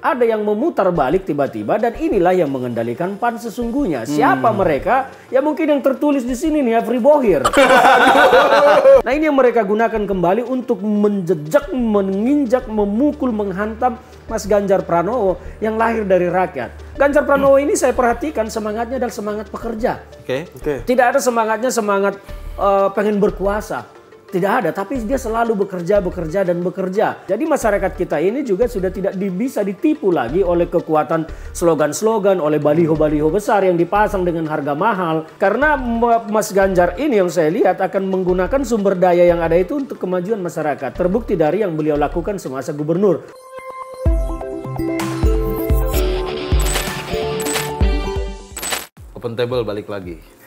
ada yang memutar balik tiba-tiba, dan inilah yang mengendalikan PAN sesungguhnya. Siapa mereka? Ya mungkin yang tertulis di sini nih, Every Bohir. Nah, ini yang mereka gunakan kembali untuk menjejak, menginjak, memukul, menghantam Mas Ganjar Pranowo yang lahir dari rakyat. Ganjar Pranowo ini saya perhatikan semangatnya adalah semangat pekerja. Tidak ada semangatnya semangat pengen berkuasa. Tidak ada, tapi dia selalu bekerja. Jadi masyarakat kita ini juga sudah tidak bisa ditipu lagi oleh kekuatan slogan-slogan, oleh baliho-baliho besar yang dipasang dengan harga mahal. Karena Mas Ganjar ini yang saya lihat akan menggunakan sumber daya yang ada itu untuk kemajuan masyarakat. Terbukti dari yang beliau lakukan semasa gubernur. Open table balik lagi.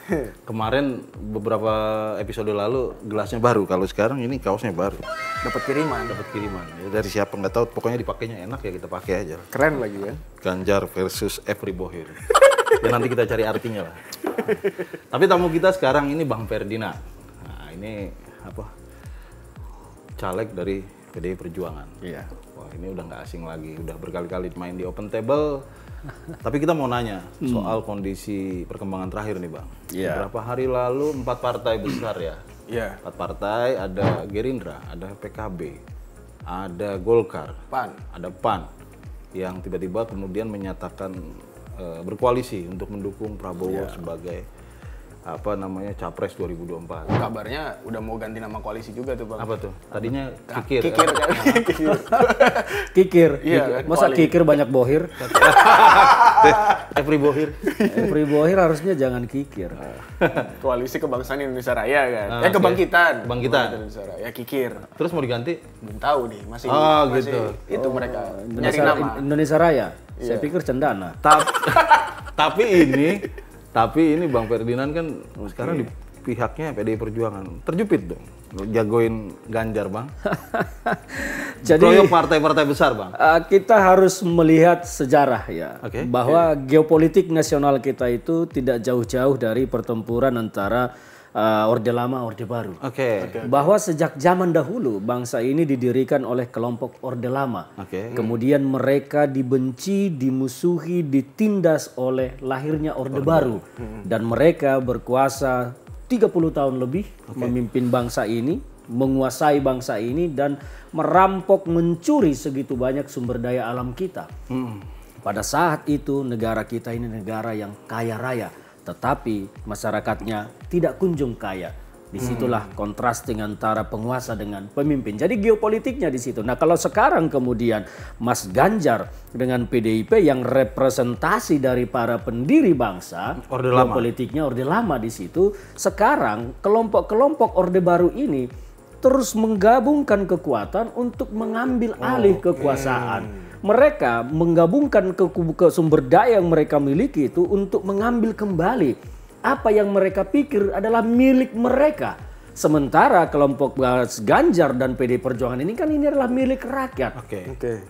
Kemarin beberapa episode lalu gelasnya baru, kalau sekarang ini kaosnya baru. Dapat kiriman. Ya, dari siapa nggak tahu, pokoknya dipakainya enak ya, kita pakai aja. Keren lagi kan? Ganjar versus Every Bohir. Ya nanti kita cari artinya lah. Tapi tamu kita sekarang ini Bang Ferdinand. Nah, ini apa? Caleg dari PDI Perjuangan. Iya. Wah, ini udah nggak asing lagi, udah berkali-kali main di Open Table. Tapi kita mau nanya soal kondisi perkembangan terakhir nih Bang. Beberapa hari lalu 4 partai besar ya. 4 partai, ada Gerindra, ada PKB, ada Golkar, ada PAN. Yang tiba-tiba kemudian menyatakan berkoalisi untuk mendukung Prabowo sebagai Capres 2024. Kabarnya udah mau ganti nama koalisi juga tuh Bang. Apa tuh? Tadinya Kikir. Kikir kan? Kikir. Iya, masa Kikir banyak bohir? Every Bohir. Every Bohir harusnya jangan Kikir. Koalisi Kebangsaan Indonesia Raya kan? Kebangkitan. Kebangkitan. Indonesia Raya, Kikir. Terus mau diganti? Belum tahu nih, masih gitu. Itu mereka nyari nama. Indonesia Raya. Saya pikir Cendana. Tapi ini Bang Ferdinand kan sekarang di pihaknya PDI Perjuangan. Terjepit dong. Jagoin Ganjar Bang. Jadi proyek partai-partai besar Bang. Kita harus melihat sejarah ya. Bahwa geopolitik nasional kita itu tidak jauh-jauh dari pertempuran antara Orde Lama, Orde Baru. Bahwa sejak zaman dahulu bangsa ini didirikan oleh kelompok Orde Lama. Kemudian mereka dibenci, dimusuhi, ditindas oleh lahirnya Orde Baru. Dan mereka berkuasa 30 tahun lebih memimpin bangsa ini, menguasai bangsa ini, dan merampok, mencuri segitu banyak sumber daya alam kita. Pada saat itu negara kita ini negara yang kaya raya. Tetapi masyarakatnya tidak kunjung kaya. Disitulah kontrasting antara penguasa dengan pemimpin. Jadi geopolitiknya di situ. Nah, kalau sekarang kemudian Mas Ganjar dengan PDIP yang representasi dari para pendiri bangsa, geopolitiknya Orde Lama di situ. Sekarang kelompok-kelompok Orde Baru ini terus menggabungkan kekuatan untuk mengambil alih kekuasaan. Mereka menggabungkan ke sumber daya yang mereka miliki itu untuk mengambil kembali apa yang mereka pikir adalah milik mereka. Sementara kelompok Ganjar dan PDI Perjuangan ini kan ini adalah milik rakyat.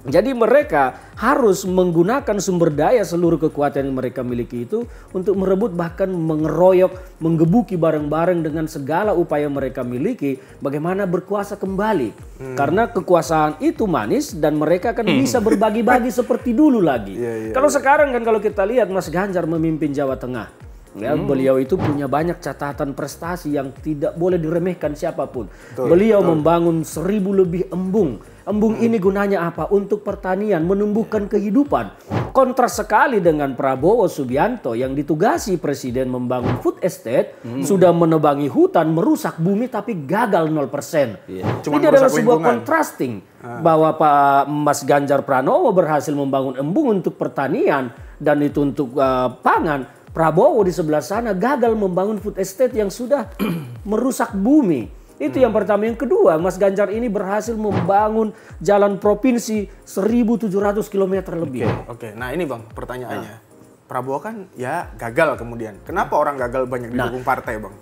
Jadi mereka harus menggunakan sumber daya seluruh kekuatan yang mereka miliki itu untuk merebut, bahkan mengeroyok, menggebuki bareng-bareng dengan segala upaya mereka miliki bagaimana berkuasa kembali. Karena kekuasaan itu manis dan mereka akan bisa berbagi-bagi seperti dulu lagi. Kalau sekarang kan kalau kita lihat Mas Ganjar memimpin Jawa Tengah. Ya, beliau itu punya banyak catatan prestasi yang tidak boleh diremehkan siapapun. Beliau membangun 1000 lebih embung. Embung ini gunanya apa? Untuk pertanian, menumbuhkan kehidupan. Kontras sekali dengan Prabowo Subianto yang ditugasi presiden membangun food estate, sudah menebangi hutan, merusak bumi tapi gagal 0%. Ini adalah sebuah contrasting bahwa Pak Mas Ganjar Pranowo berhasil membangun embung untuk pertanian dan itu untuk pangan. Prabowo di sebelah sana gagal membangun food estate yang sudah merusak bumi. Itu yang pertama. Yang kedua, Mas Ganjar ini berhasil membangun jalan provinsi 1.700 km lebih. Nah ini Bang pertanyaannya. Prabowo kan ya gagal kemudian. Kenapa orang gagal banyak didukung partai Bang?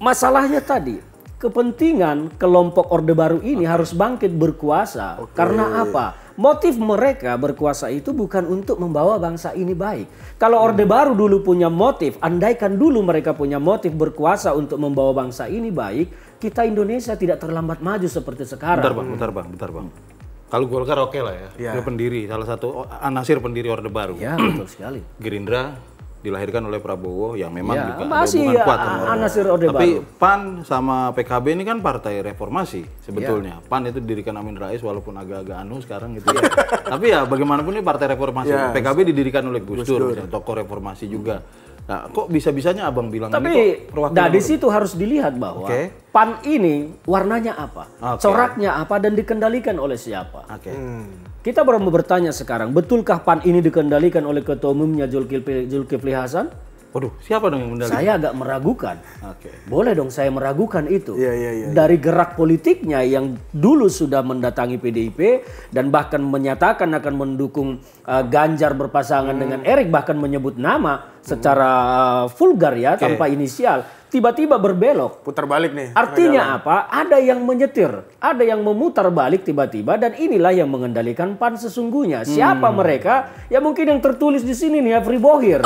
Masalahnya tadi, kepentingan kelompok Orde Baru ini harus bangkit berkuasa. Karena apa? Motif mereka berkuasa itu bukan untuk membawa bangsa ini baik. Kalau Orde Baru dulu punya motif, andaikan dulu mereka punya motif berkuasa untuk membawa bangsa ini baik, kita Indonesia tidak terlambat maju seperti sekarang. Bentar bang. Kalau Golkar oke lah ya. Dia pendiri, salah satu anasir pendiri Orde Baru. Ya, betul sekali. Gerindra dilahirkan oleh Prabowo yang memang juga masih ada hubungan kuat sama anasir Orde Baru. Tapi PAN sama PKB ini kan partai reformasi sebetulnya. PAN itu didirikan Amin Rais walaupun agak-agak sekarang gitu ya. Tapi ya bagaimanapun ini partai reformasi. PKB didirikan oleh Gus Dur, tokoh reformasi juga. Nah, kok bisa-bisanya abang bilang tapi di situ harus dilihat bahwa PAN ini warnanya apa, coraknya apa, dan dikendalikan oleh siapa. Kita baru bertanya sekarang, betulkah PAN ini dikendalikan oleh ketua umumnya Zulkifli Hasan? Waduh, siapa dong yang mendalikan? Saya agak meragukan. Boleh dong saya meragukan itu. Dari gerak politiknya yang dulu sudah mendatangi PDIP dan bahkan menyatakan akan mendukung Ganjar berpasangan dengan Erik, bahkan menyebut nama secara vulgar ya, tanpa inisial. Tiba-tiba berbelok. Putar balik nih. Artinya apa? Ada yang menyetir, ada yang memutar balik tiba-tiba, dan inilah yang mengendalikan PAN sesungguhnya. Siapa mereka? Ya mungkin yang tertulis di sini nih, Every Bohir.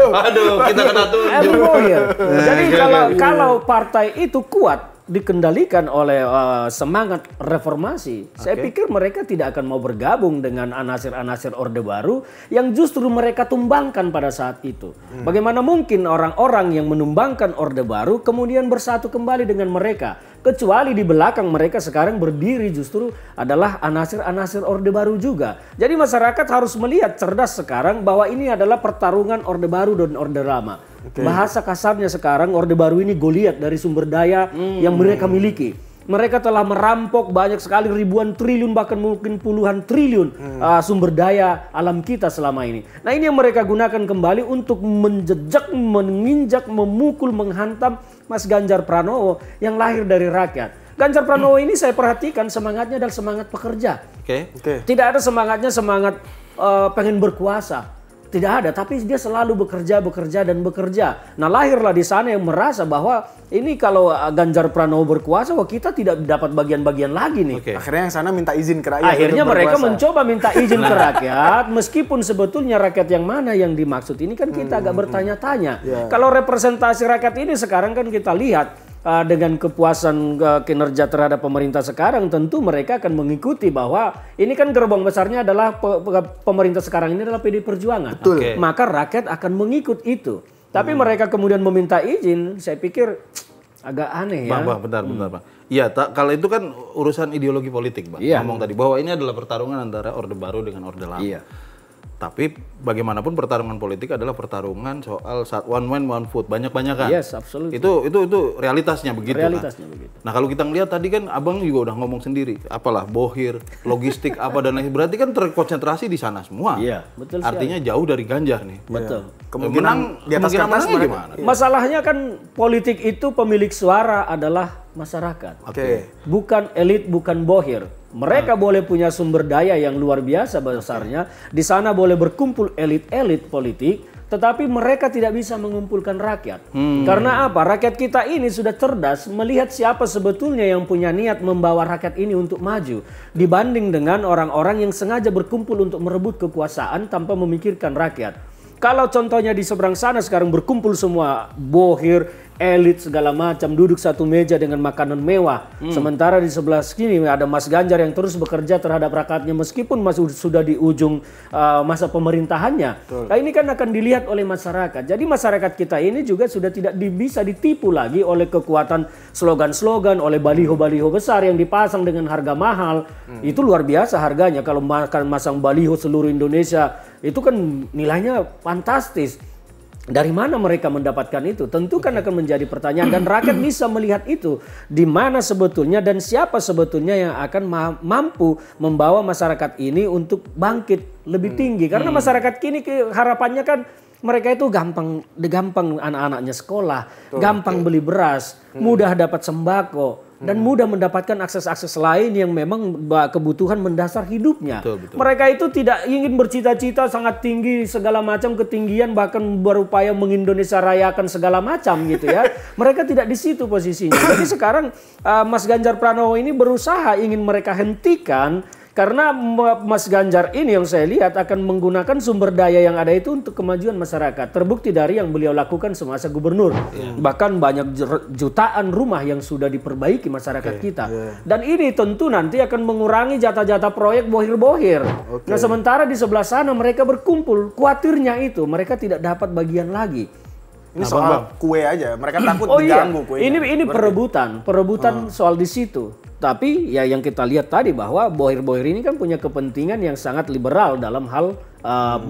Aduh, kita kena tuh. Every Bohir. Jadi kalau partai itu kuat dikendalikan oleh semangat reformasi, saya pikir mereka tidak akan mau bergabung dengan anasir-anasir Orde Baru yang justru mereka tumbangkan pada saat itu. Bagaimana mungkin orang-orang yang menumbangkan Orde Baru kemudian bersatu kembali dengan mereka? Kecuali di belakang mereka sekarang berdiri justru adalah anasir-anasir Orde Baru juga. Jadi masyarakat harus melihat cerdas sekarang bahwa ini adalah pertarungan Orde Baru dan Orde Lama. Bahasa kasarnya sekarang Orde Baru ini Goliat dari sumber daya yang mereka miliki. Mereka telah merampok banyak sekali, ribuan triliun bahkan mungkin puluhan triliun sumber daya alam kita selama ini. Nah, ini yang mereka gunakan kembali untuk menjejak, menginjak, memukul, menghantam Mas Ganjar Pranowo yang lahir dari rakyat. Ganjar Pranowo ini saya perhatikan semangatnya adalah semangat pekerja. Tidak ada semangatnya semangat pengen berkuasa. Tidak ada, tapi dia selalu bekerja dan bekerja. Nah, lahirlah di sana yang merasa bahwa ini kalau Ganjar Pranowo berkuasa, wah kita tidak dapat bagian-bagian lagi nih. Akhirnya yang sana minta izin ke rakyat. Akhirnya mereka mencoba minta izin ke rakyat, meskipun sebetulnya rakyat yang mana yang dimaksud ini kan kita agak bertanya-tanya. Kalau representasi rakyat ini sekarang kan kita lihat dengan kepuasan kinerja terhadap pemerintah sekarang, tentu mereka akan mengikuti bahwa ini kan gerbong besarnya adalah pemerintah sekarang ini adalah PDI Perjuangan. Maka rakyat akan mengikut itu. Tapi mereka kemudian meminta izin, saya pikir agak aneh ya. Bang, bentar Bang. Iya, kalau itu kan urusan ideologi politik, Bang. Ngomong tadi bahwa ini adalah pertarungan antara Orde Baru dengan Orde Lama. Tapi bagaimanapun pertarungan politik adalah pertarungan soal one man one vote, banyak-banyakan. Yes, absolutely. Itu realitasnya begitu. Realitasnya begitu. Nah, kalau kita ngelihat tadi kan Abang juga udah ngomong sendiri, apalah Bohir, logistik apa dan lain, berarti kan terkonsentrasi di sana semua. Iya, betul. Artinya jauh dari Ganjar nih. Betul. Kemungkinan di atas kertas gimana? Masalahnya kan politik itu pemilik suara adalah masyarakat. Bukan elit, bukan Bohir. Mereka boleh punya sumber daya yang luar biasa besarnya. Di sana boleh berkumpul elit-elit politik, tetapi mereka tidak bisa mengumpulkan rakyat. Karena apa? Rakyat kita ini sudah cerdas melihat siapa sebetulnya yang punya niat membawa rakyat ini untuk maju, dibanding dengan orang-orang yang sengaja berkumpul untuk merebut kekuasaan tanpa memikirkan rakyat. Kalau contohnya di seberang sana sekarang berkumpul semua Bohir, elit segala macam, duduk satu meja dengan makanan mewah. Sementara di sebelah sini ada Mas Ganjar yang terus bekerja terhadap rakyatnya meskipun masih sudah di ujung masa pemerintahannya. Nah, ini kan akan dilihat oleh masyarakat. Jadi masyarakat kita ini juga sudah tidak bisa ditipu lagi oleh kekuatan slogan-slogan, oleh baliho-baliho besar yang dipasang dengan harga mahal. Itu luar biasa harganya. Kalau masang baliho seluruh Indonesia, itu kan nilainya fantastis. Dari mana mereka mendapatkan itu? Tentu kan akan menjadi pertanyaan, dan rakyat bisa melihat itu di mana sebetulnya dan siapa sebetulnya yang akan mampu membawa masyarakat ini untuk bangkit lebih tinggi. Karena masyarakat kini harapannya kan mereka itu gampang anak-anaknya sekolah, gampang beli beras, mudah dapat sembako, dan mudah mendapatkan akses-akses lain yang memang kebutuhan mendasar hidupnya. Betul. Mereka itu tidak ingin bercita-cita sangat tinggi segala macam ketinggian, bahkan berupaya mengindonesia rayakan segala macam gitu ya. Mereka tidak di situ posisinya. Jadi sekarang Mas Ganjar Pranowo ini berusaha ingin mereka hentikan Karena Mas Ganjar ini yang saya lihat akan menggunakan sumber daya yang ada itu untuk kemajuan masyarakat. Terbukti dari yang beliau lakukan semasa gubernur. Bahkan banyak jutaan rumah yang sudah diperbaiki masyarakat kita. Dan ini tentu nanti akan mengurangi jatah-jatah proyek bohir-bohir. Nah sementara di sebelah sana mereka berkumpul. Khawatirnya itu mereka tidak dapat bagian lagi. Ini soal kue aja. Mereka takut diganggu kuenya. Ini perebutan soal di situ. Tapi ya yang kita lihat tadi bahwa bohir-bohir ini kan punya kepentingan yang sangat liberal dalam hal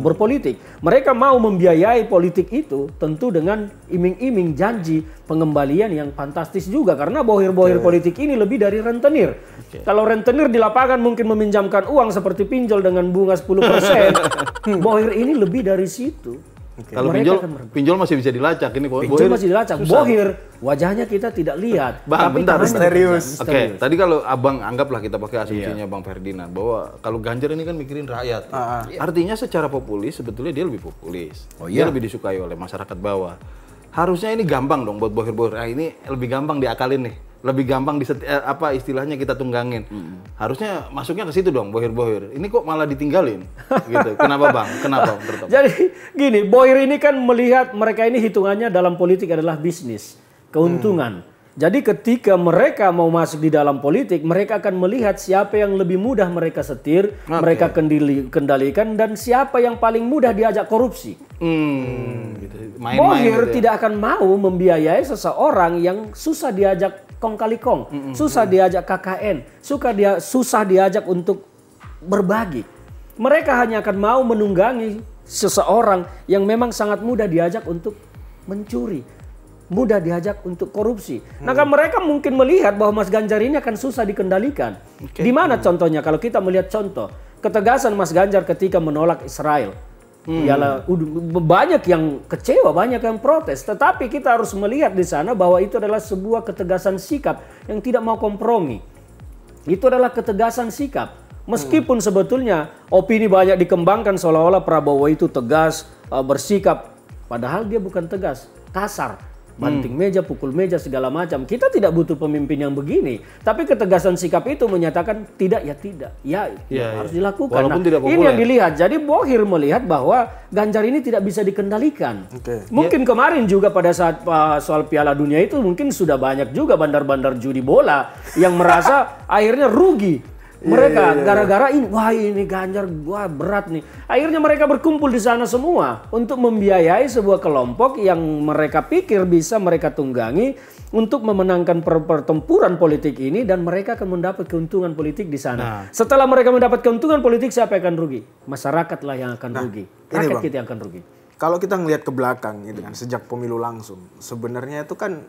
berpolitik. Mereka mau membiayai politik itu tentu dengan iming-iming janji pengembalian yang fantastis juga. Karena bohir-bohir politik ini lebih dari rentenir. Kalau rentenir di lapangan mungkin meminjamkan uang seperti pinjol dengan bunga 10%. Bohir ini lebih dari situ. Kalau pinjol masih bisa dilacak, ini pinjol masih dilacak. Bohir wajahnya kita tidak lihat. Tapi bentar, misterius. Oke, tadi kalau abang anggaplah kita pakai asumsinya Bang Ferdinand bahwa kalau Ganjar ini kan mikirin rakyat. Artinya secara populis sebetulnya dia lebih populis. Dia lebih disukai oleh masyarakat bawah. Harusnya ini gampang dong buat bohir-bohir. Ini lebih gampang diakalin nih. Lebih gampang apa istilahnya kita tunggangin. Harusnya masuknya ke situ dong bohir-bohir. Ini kok malah ditinggalin gitu. Kenapa Bang? Kenapa? Jadi gini, bohir ini kan melihat mereka ini hitungannya dalam politik adalah bisnis, keuntungan. Jadi ketika mereka mau masuk di dalam politik, mereka akan melihat siapa yang lebih mudah mereka setir, mereka kendalikan, dan siapa yang paling mudah diajak korupsi. Gitu. Bohir tidak akan mau membiayai seseorang yang susah diajak kong kali kong, susah diajak KKN, susah diajak untuk berbagi. Mereka hanya akan mau menunggangi seseorang yang memang sangat mudah diajak untuk mencuri, mudah diajak untuk korupsi. Nah kan mereka mungkin melihat bahwa Mas Ganjar ini akan susah dikendalikan. Di mana contohnya? Kalau kita melihat contoh ketegasan Mas Ganjar ketika menolak Israel. Ialah banyak yang kecewa, banyak yang protes. Tetapi kita harus melihat di sana bahwa itu adalah sebuah ketegasan sikap yang tidak mau kompromi. Itu adalah ketegasan sikap. Meskipun sebetulnya opini banyak dikembangkan seolah-olah Prabowo itu tegas, bersikap. Padahal dia bukan tegas, kasar. Banting meja, pukul meja, segala macam. Kita tidak butuh pemimpin yang begini. Tapi ketegasan sikap itu menyatakan tidak ya tidak. Harus dilakukan. Walaupun tidak populer. Ini yang dilihat. Jadi Bohir melihat bahwa Ganjar ini tidak bisa dikendalikan. Mungkin kemarin juga pada saat soal Piala Dunia itu mungkin sudah banyak juga bandar-bandar judi bola yang merasa akhirnya rugi. Mereka gara-gara ini Ganjar berat nih. Akhirnya mereka berkumpul di sana semua untuk membiayai sebuah kelompok yang mereka pikir bisa mereka tunggangi untuk memenangkan pertempuran politik ini, dan mereka akan mendapat keuntungan politik di sana. Setelah mereka mendapat keuntungan politik, siapa yang akan rugi? Masyarakatlah yang akan rugi. Rakyat kita yang akan rugi. Kalau kita ngelihat ke belakang gitu kan, sejak pemilu langsung, sebenarnya itu kan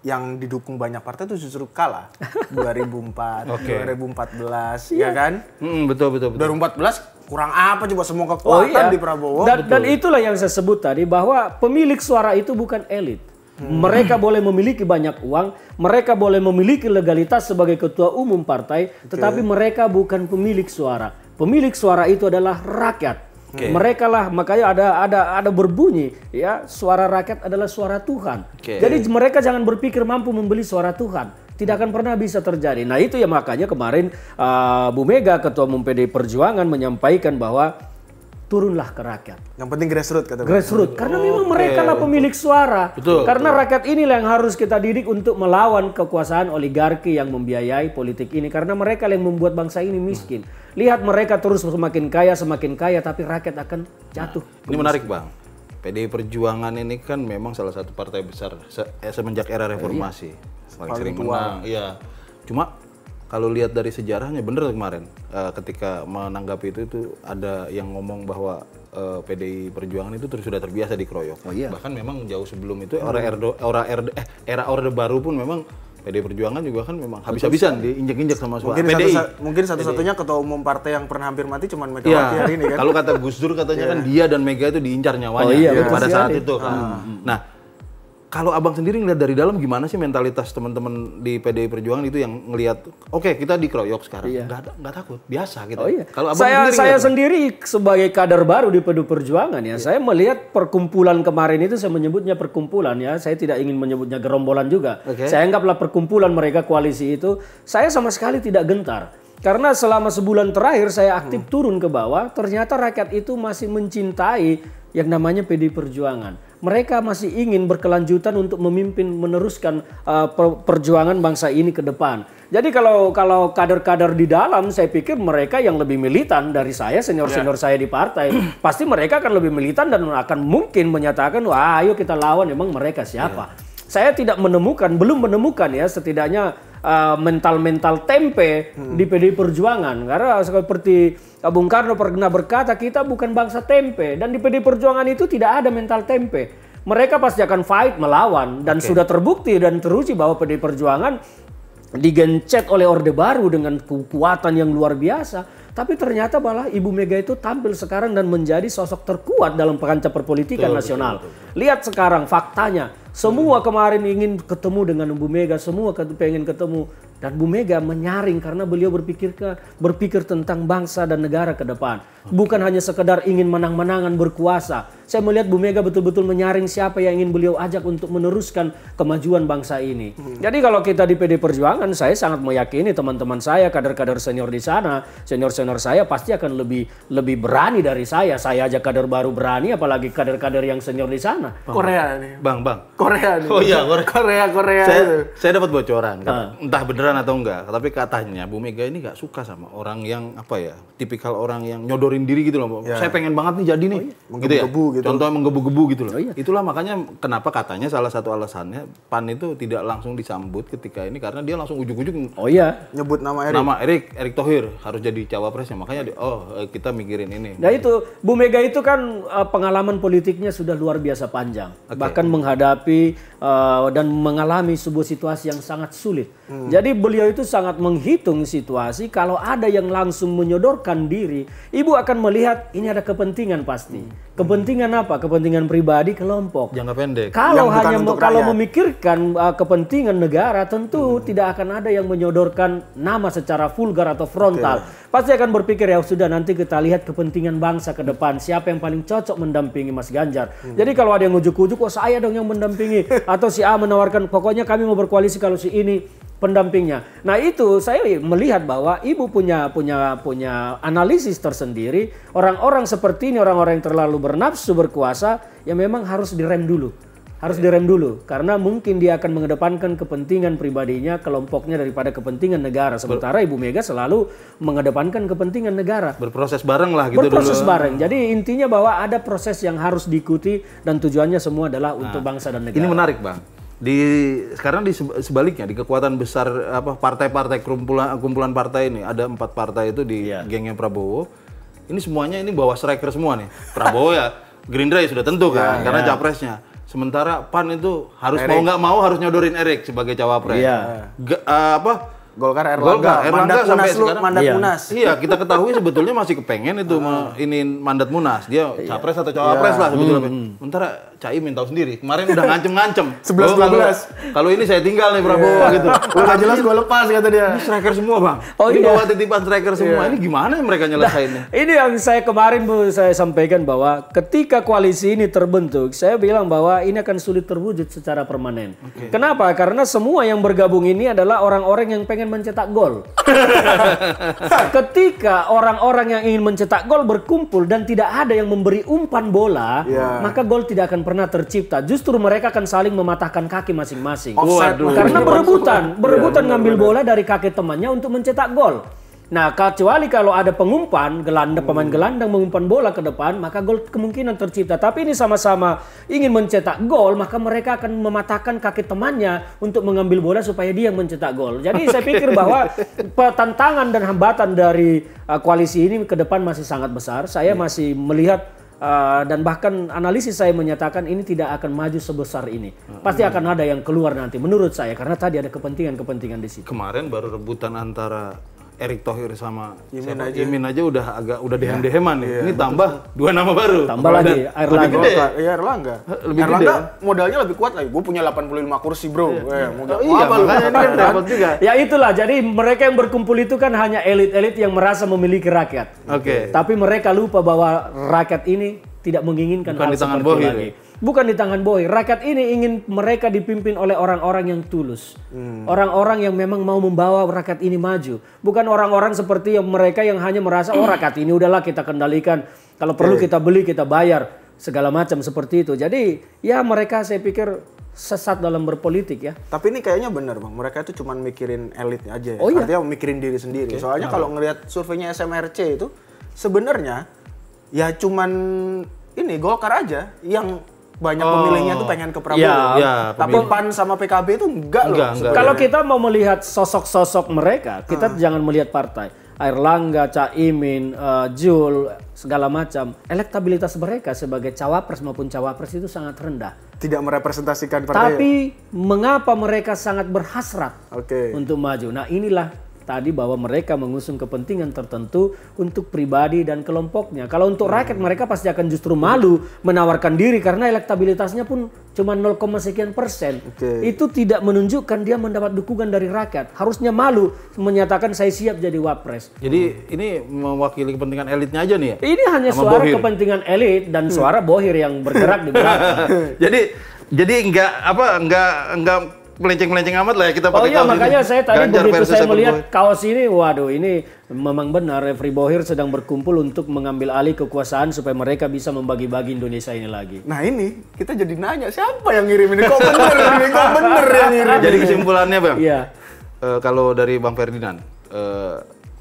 yang didukung banyak partai itu justru kalah. 2004, 2014, ya kan? Betul. 2014 kurang apa coba semua kekuatan di Prabowo. Dan itulah yang saya sebut tadi bahwa pemilik suara itu bukan elit. Mereka boleh memiliki banyak uang, mereka boleh memiliki legalitas sebagai ketua umum partai, tetapi mereka bukan pemilik suara. Pemilik suara itu adalah rakyat. Mereka lah, makanya ada berbunyi ya, suara rakyat adalah suara Tuhan. Jadi mereka jangan berpikir mampu membeli suara Tuhan. Tidak akan pernah bisa terjadi. Nah itu ya makanya kemarin Bu Mega, Ketua Umum PDI Perjuangan, menyampaikan bahwa turunlah ke rakyat. Yang penting grassroots kata grassroots, karena memang mereka lah pemilik suara. Karena rakyat inilah yang harus kita didik untuk melawan kekuasaan oligarki yang membiayai politik ini. Karena mereka yang membuat bangsa ini miskin. Lihat mereka terus semakin kaya, tapi rakyat akan jatuh. Ini menarik Bang. PDI Perjuangan ini kan memang salah satu partai besar semenjak era reformasi. Paling sering menang. Iya. Cuma kalau lihat dari sejarahnya, bener kemarin ketika menanggapi itu ada yang ngomong bahwa PDI Perjuangan itu sudah terbiasa dikeroyok. Bahkan memang jauh sebelum itu era Orde Baru pun memang PDI Perjuangan juga kan memang habis-habisan diinjek-injek sama suara PDI. Mungkin satu-satunya ketua umum partai yang pernah hampir mati cuma Megawati hari ini kan. Kalau kata Gus Dur katanya kan dia dan Mega itu diincar nyawanya pada saat itu. Nah, kalau abang sendiri ngeliat dari dalam gimana sih mentalitas teman-teman di PDI Perjuangan itu yang ngelihat, oke, kita dikeroyok sekarang, nggak takut, biasa gitu. Kalau saya sendiri sebagai kader baru di PDI Perjuangan ya, saya melihat perkumpulan kemarin itu, saya menyebutnya perkumpulan ya, saya tidak ingin menyebutnya gerombolan juga. Saya anggaplah perkumpulan mereka, koalisi itu, saya sama sekali tidak gentar. Karena selama sebulan terakhir saya aktif turun ke bawah, ternyata rakyat itu masih mencintai yang namanya PDI Perjuangan. Mereka masih ingin berkelanjutan untuk memimpin, meneruskan perjuangan bangsa ini ke depan. Jadi kalau kader-kader di dalam, saya pikir mereka yang lebih militan dari saya, senior-senior saya di partai, pasti mereka akan lebih militan dan akan mungkin menyatakan, wah ayo kita lawan, emang mereka siapa. Saya belum menemukan ya setidaknya mental-mental tempe di PDI Perjuangan. Karena seperti Bung Karno pernah berkata, kita bukan bangsa tempe. Dan di PDI Perjuangan itu tidak ada mental tempe. Mereka pasti akan fight, melawan. Dan sudah terbukti dan teruji bahwa PDI Perjuangan digencet oleh Orde Baru dengan kekuatan yang luar biasa. Tapi ternyata malah Ibu Mega itu tampil sekarang dan menjadi sosok terkuat dalam kancah perpolitikan nasional. Lihat sekarang faktanya. Semua kemarin ingin ketemu dengan Bu Mega, semua pengen ketemu. Dan Bu Mega menyaring karena beliau berpikir tentang bangsa dan negara ke depan. Bukan hanya sekedar ingin menang-menangan berkuasa. Saya melihat Bu Mega betul-betul menyaring siapa yang ingin beliau ajak untuk meneruskan kemajuan bangsa ini. Jadi kalau kita di PD Perjuangan, saya sangat meyakini teman-teman saya, kader-kader senior di sana, senior-senior saya pasti akan lebih berani dari saya. Saya aja kader baru berani, apalagi kader-kader yang senior di sana. Korea nih. Bang. Korea nih. Oh iya, Korea. Saya dapat bocoran, entah beneran atau enggak, tapi katanya Bu Mega ini nggak suka sama orang yang tipikal orang yang nyodorin diri gitu loh. Saya pengen banget nih jadi nih, gitu ya. Gitu. Contohnya menggebu-gebu gitu loh. Itulah makanya kenapa katanya salah satu alasannya PAN itu tidak langsung disambut ketika ini karena dia langsung ujuk-ujuk. Nyebut nama Erick Thohir harus jadi cawapresnya. Makanya kita mikirin ini. Nah itu Bu Mega itu kan pengalaman politiknya sudah luar biasa panjang, bahkan menghadapi dan mengalami sebuah situasi yang sangat sulit. Jadi beliau itu sangat menghitung situasi. Kalau ada yang langsung menyodorkan diri, Ibu akan melihat ini ada kepentingan pasti. Kepentingan apa? Kepentingan pribadi kelompok. Jangka pendek. Kalau memikirkan kepentingan negara, tentu tidak akan ada yang menyodorkan nama secara vulgar atau frontal. Pasti akan berpikir ya sudah nanti kita lihat kepentingan bangsa ke depan. Siapa yang paling cocok mendampingi Mas Ganjar. Jadi kalau ada yang ujuk-ujuk, saya dong yang mendampingi. Atau si A menawarkan, pokoknya kami mau berkoalisi kalau si ini pendampingnya. Nah itu saya melihat bahwa Ibu punya analisis tersendiri. Orang-orang seperti ini, orang-orang yang terlalu bernafsu berkuasa, ya memang harus direm dulu. Karena mungkin dia akan mengedepankan kepentingan pribadinya, kelompoknya daripada kepentingan negara. Sementara Ibu Mega selalu mengedepankan kepentingan negara. Berproses bareng lah gitu. Berproses bareng. Jadi intinya bahwa ada proses yang harus diikuti dan tujuannya semua adalah untuk bangsa dan negara. Ini menarik, Bang. Sekarang sebaliknya di kekuatan besar partai-partai kumpulan partai ini ada 4 partai itu di gengnya Prabowo. Ini semuanya bawa striker semua nih. Prabowo ya Gerindra ya sudah tentu kan karena capresnya. Sementara PAN itu harus Erick. Mau nggak mau harus nyodorin Erick sebagai cawapres. Golkar Erlangga sampai sekarang mandat Munas. Iya, kita ketahui sebetulnya masih kepengen itu ini mandat Munas. Dia capres atau cawapres lah sebetulnya. Sementara Caimin tahu sendiri, kemarin udah ngancem-ngancem. 11-12. Kalau ini saya tinggal nih Prabowo gitu. Udah jelas gue lepas kata dia. Ini striker semua, Bang. Ini bawa titipan striker semua. Ini gimana mereka nyelesainnya? Ini yang saya kemarin saya sampaikan bahwa ketika koalisi ini terbentuk, saya bilang bahwa ini akan sulit terwujud secara permanen. Kenapa? Karena semua yang bergabung ini adalah orang-orang yang pengen mencetak gol. Ketika orang-orang yang ingin mencetak gol berkumpul dan tidak ada yang memberi umpan bola, maka gol tidak akan pernah tercipta. Justru mereka akan saling mematahkan kaki masing-masing. Karena berebutan ngambil bola dari kaki temannya untuk mencetak gol. Nah, kecuali kalau ada pemain gelandang mengumpan bola ke depan, maka gol kemungkinan tercipta. Tapi ini sama-sama ingin mencetak gol, maka mereka akan mematahkan kaki temannya untuk mengambil bola supaya dia mencetak gol. Jadi saya pikir bahwa tantangan dan hambatan dari koalisi ini ke depan masih sangat besar. Saya masih melihat dan bahkan analisis saya menyatakan ini tidak akan maju sebesar ini. Pasti akan ada yang keluar nanti menurut saya karena tadi ada kepentingan di situ. Kemarin baru rebutan antara Erick Thohir sama Imin aja udah dehem-deheman nih. Ini tambah 2 nama baru. Tambah lagi Erlangga. Erlangga modalnya lebih kuat lagi. Gue punya 85 kursi, Bro. Makanya ini kan repot juga. Ya itulah. Jadi mereka yang berkumpul itu kan hanya elit-elit yang merasa memiliki rakyat. Tapi mereka lupa bahwa rakyat ini tidak menginginkan hal seperti lagi. bukan di tangan Bohir. Rakyat ini ingin mereka dipimpin oleh orang-orang yang tulus. Orang-orang yang memang mau membawa rakyat ini maju. Bukan orang-orang seperti mereka yang hanya merasa, oh rakyat ini udahlah kita kendalikan. Kalau perlu kita beli, kita bayar. Segala macam seperti itu. Jadi ya mereka saya pikir sesat dalam berpolitik ya. Tapi ini kayaknya benar Bang, mereka itu cuma mikirin elitnya aja ya. Oh, iya? Artinya mikirin diri sendiri. Soalnya kalau ngelihat surveinya SMRC itu sebenarnya ya cuman ini Golkar aja yang banyak pemilihnya tuh pengen ke Prabowo. Tapi PAN sama PKB itu enggak loh. Kalau kita mau melihat sosok-sosok mereka, kita jangan melihat partai. Airlangga, Caimin, Jul, segala macam. Elektabilitas mereka sebagai cawapres maupun cawapres itu sangat rendah. Tidak merepresentasikan partai. Tapi mengapa mereka sangat berhasrat untuk maju? Nah inilah tadi bahwa mereka mengusung kepentingan tertentu untuk pribadi dan kelompoknya. Kalau untuk rakyat mereka pasti akan justru malu menawarkan diri karena elektabilitasnya pun cuma 0, sekian persen. Itu tidak menunjukkan dia mendapat dukungan dari rakyat. Harusnya malu menyatakan saya siap jadi wapres. Jadi ini mewakili kepentingan elitnya aja nih ya? Ini hanya suara Bohir. Kepentingan elit dan suara Bohir yang bergerak di belakang. jadi enggak melenceng-melenceng amat lah ya kita pakai kaos makanya ini. Saya tadi begitu saya melihat kaos ini, waduh ini memang benar Refri Bohir sedang berkumpul untuk mengambil alih kekuasaan supaya mereka bisa membagi-bagi Indonesia ini lagi. Nah ini kita jadi nanya siapa yang ngirim ini? Kok bener yang ngirim? Jadi kesimpulannya Bang, kalau dari Bang Ferdinand,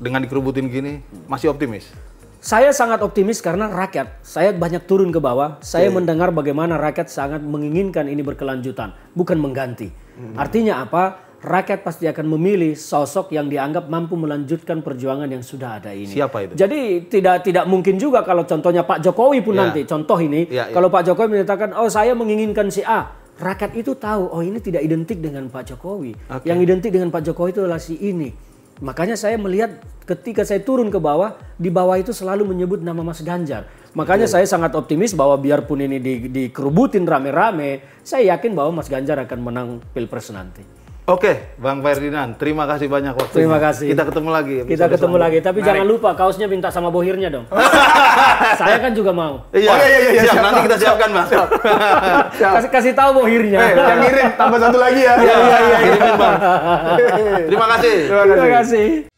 dengan dikerubutin gini masih optimis? Saya sangat optimis karena rakyat, saya banyak turun ke bawah, saya mendengar bagaimana rakyat sangat menginginkan ini berkelanjutan, bukan mengganti. Artinya apa? Rakyat pasti akan memilih sosok yang dianggap mampu melanjutkan perjuangan yang sudah ada ini. Siapa itu? Jadi tidak mungkin juga kalau contohnya Pak Jokowi pun nanti, contoh ini, kalau Pak Jokowi menyatakan, oh saya menginginkan si A, rakyat itu tahu, oh ini tidak identik dengan Pak Jokowi. Yang identik dengan Pak Jokowi itu adalah si ini. Makanya saya melihat ketika saya turun ke bawah, di bawah itu selalu menyebut nama Mas Ganjar. Makanya saya sangat optimis bahwa biarpun ini dikerubutin rame-rame, saya yakin bahwa Mas Ganjar akan menang Pilpres nanti. Oke, Bang Ferdinand, terima kasih banyak waktunya. Terima kasih. Kita ketemu lagi. Tapi jangan lupa kaosnya minta sama Bohirnya dong. Saya kan juga mau. Iya. Siap. Nanti kita siapkan, Bang. Kasih tahu Bohirnya. Yang ngirim tambah satu lagi ya. Iya. Kirimin, Bang. Terima kasih. Terima kasih.